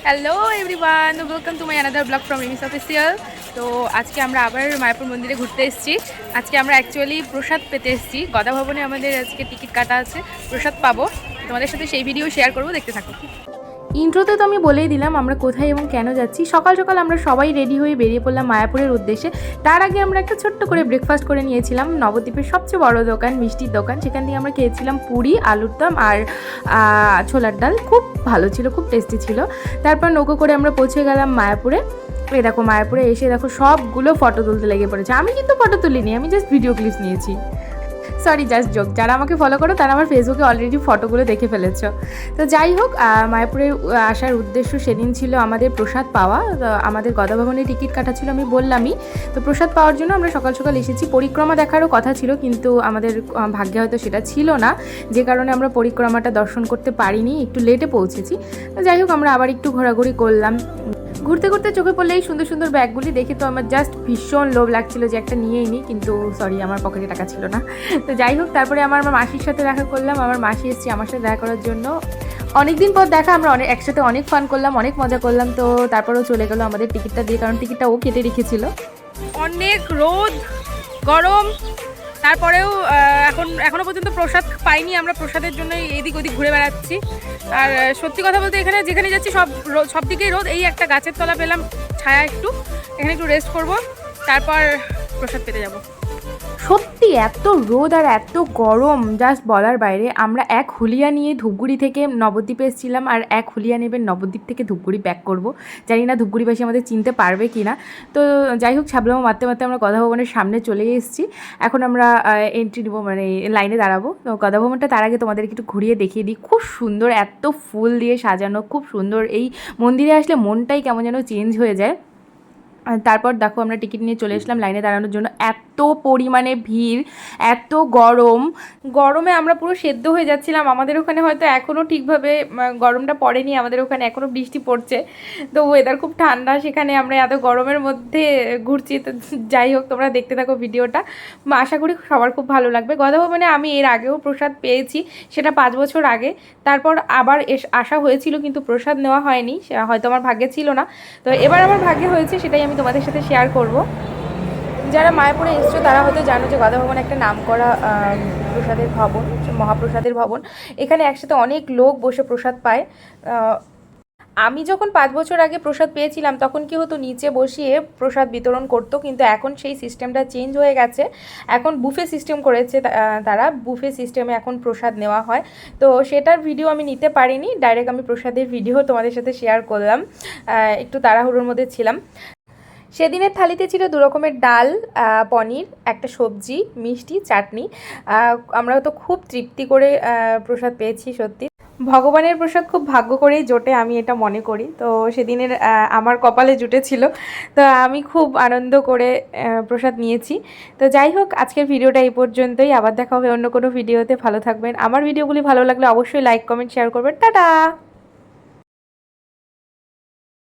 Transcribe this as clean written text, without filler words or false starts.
Hello everyone, welcome to my another blog from রিমিস official. তো আজকে আমরা আবার মায়াপুর মন্দিরে ঘুরতে এসেছি। আজকে আমরা অ্যাকচুয়ালি প্রসাদ পেতে এসেছি। গদা ভবনে আমাদের আজকে টিকিট কাটা আছে, প্রসাদ পাবো। তোমাদের সাথে সেই ভিডিও শেয়ার করবো, দেখতে থাকো। ইন্ট্রোতে তো আমি বলেই দিলাম আমরা কোথায় এবং কেন যাচ্ছি। সকাল সকাল আমরা সবাই রেডি হয়ে বেরিয়ে পড়লাম মায়াপুরের উদ্দেশ্যে। তার আগে আমরা একটা ছোট্ট করে ব্রেকফাস্ট করে নিয়েছিলাম নবদ্বীপের সবচেয়ে বড় দোকান, মিষ্টির দোকান। সেখান থেকে আমরা খেয়েছিলাম পুরি, আলুর দম আর ছোলার ডাল। খুব ভালো ছিল, খুব টেস্টি ছিল। তারপর নৌকো করে আমরা পৌঁছে গেলাম মায়াপুরে। এই দেখো মায়াপুরে এসে দেখো সবগুলো ফটো তুলতে লেগে পড়েছে। আমি কিন্তু ফটো তুলিনি, আমি জাস্ট ভিডিও ক্লিপস নিয়েছি। Sorry, just joke. যারা আমাকে ফলো করো তারা আমার ফেসবুকে অলরেডি ফটোগুলো দেখে ফেলেছো। তো যাই হোক, মায়াপুরে আসার উদ্দেশ্য সেদিন ছিল আমাদের প্রসাদ পাওয়া। আমাদের গদা ভবনের টিকিট কাটা ছিল, আমি বললামই। তো প্রসাদ পাওয়ার জন্য আমরা সকাল সকাল এসেছি। পরিক্রমা দেখারও কথা ছিল, কিন্তু আমাদের ভাগ্যে হয়তো সেটা ছিল না, যে কারণে আমরা পরিক্রমাটা দর্শন করতে পারিনি, একটু লেটে পৌঁছেছি। যাই হোক, আমরা আবার একটু ঘোরাঘুরি করলাম। ঘুরতে ঘুরতে চোখে পড়লে এই সুন্দর সুন্দর ব্যাগগুলি দেখে তো আমার জাস্ট ভীষণ লোভ লাগছিল যে একটা নিয়েই নিই, কিন্তু সরি, আমার পকেটে টাকা ছিল না। তো যাই হোক, তারপরে আমার মাসির সাথে দেখা করলাম। আমার মাসি এসেছি আমার সাথে দেখা করার জন্য। অনেকদিন পর দেখা, আমরা একসাথে অনেক ফান করলাম, অনেক মজা করলাম। তো তারপরেও চলে গেলো আমাদের টিকিটটা দিয়ে, কারণ টিকিটটা ও কেটে রেখেছিল। অনেক রোদ, গরম, তারপরেও এখনো পর্যন্ত প্রসাদ পাইনি। আমরা প্রসাদের জন্য এদিক ওদিক ঘুরে বেড়াচ্ছি। আর সত্যি কথা বলতে এখানে যেখানে যাচ্ছি সব দিকেই রোদ। এই একটা গাছের তলা পেলাম ছায়া, একটু এখানে একটু রেস্ট করব, তারপর প্রসাদ পেতে যাব। সত্যি এত রোদ আর এত গরম, জাস্ট বলার বাইরে। আমরা এক হুলিয়া নিয়ে ধূপগুড়ি থেকে নবদ্বীপে এসেছিলাম, আর এক হুলিয়া নেবে নবদ্বীপ থেকে ধূপগুড়ি ব্যাক করব। জানি না ধূপগুড়িবাসী আমাদের চিনতে পারবে কি না। তো যাই হোক, ছাবলামো মারতে মারতে আমরা গদা ভবনের সামনে চলে এসেছি। এখন আমরা এন্ট্রি নেবো, মানে লাইনে দাঁড়াবো। তো গদা ভবনটা তার আগে তোমাদেরকে একটু ঘুরিয়ে দেখিয়ে দিই। খুব সুন্দর, এত ফুল দিয়ে সাজানো, খুব সুন্দর। এই মন্দিরে আসলে মনটাই কেমন যেন চেঞ্জ হয়ে যায়। তারপর দেখো, আমরা টিকিট নিয়ে চলে এসলাম লাইনে দাঁড়ানোর জন্য। এত পরিমাণে ভিড়, এত গরমে আমরা পুরো সেদ্ধ হয়ে যাচ্ছিলাম। আমাদের ওখানে হয়তো এখনও ঠিকভাবে গরমটা পড়েনি, আমাদের ওখানে এখনও বৃষ্টি পড়ছে। তো ওয়েদার খুব ঠান্ডা, সেখানে আমরা এত গরমের মধ্যে ঘুরছি। তো যাই হোক, তোমরা দেখতে থাকো ভিডিওটা। আশা করি সবার খুব ভালো লাগবে। গদা ভবনে আমি এর আগেও প্রসাদ পেয়েছি, সেটা 5 বছর আগে। তারপর আবার আসা হয়েছিল, কিন্তু প্রসাদ নেওয়া হয়নি, হয়তো আমার ভাগ্যে ছিল না। তো এবার আমার ভাগ্যে হয়েছে, সেটাই আমি তোমাদের সাথে শেয়ার করব। যারা মায়াপুরে এসছো তারা হয়তো জানো যে গদা ভবন একটা নামকরা প্রসাদের ভবন, মহাপ্রসাদের ভবন। এখানে একসাথে অনেক লোক বসে প্রসাদ পায়। আমি যখন 5 বছর আগে প্রসাদ পেয়েছিলাম তখন কি হতো, নিচে বসিয়ে প্রসাদ বিতরণ করতো, কিন্তু এখন সেই সিস্টেমটা চেঞ্জ হয়ে গেছে। এখন বুফে সিস্টেম করেছে তারা, বুফে সিস্টেমে এখন প্রসাদ নেওয়া হয়। তো সেটার ভিডিও আমি নিতে পারিনি, ডাইরেক্ট আমি প্রসাদের ভিডিও তোমাদের সাথে শেয়ার করলাম। একটু তাড়াহুড়োর মধ্যে ছিলাম। সেদিনের থালিতে ছিল 2 রকমের ডাল, পনির, একটা সবজি, মিষ্টি, চাটনি। আমরা তো খুব তৃপ্তি করে প্রসাদ পেয়েছি। সত্যি ভগবানের প্রসাদ খুব ভাগ্য করেই জোটে, আমি এটা মনে করি। তো সেদিনের আমার কপালে জুটেছিল, তো আমি খুব আনন্দ করে প্রসাদ নিয়েছি। তো যাই হোক, আজকের ভিডিওটা এই পর্যন্তই। আবার দেখা হবে অন্য কোনো ভিডিওতে। ভালো থাকবেন। আমার ভিডিওগুলি ভালো লাগলে অবশ্যই লাইক, কমেন্ট, শেয়ার করবেন। টাটা।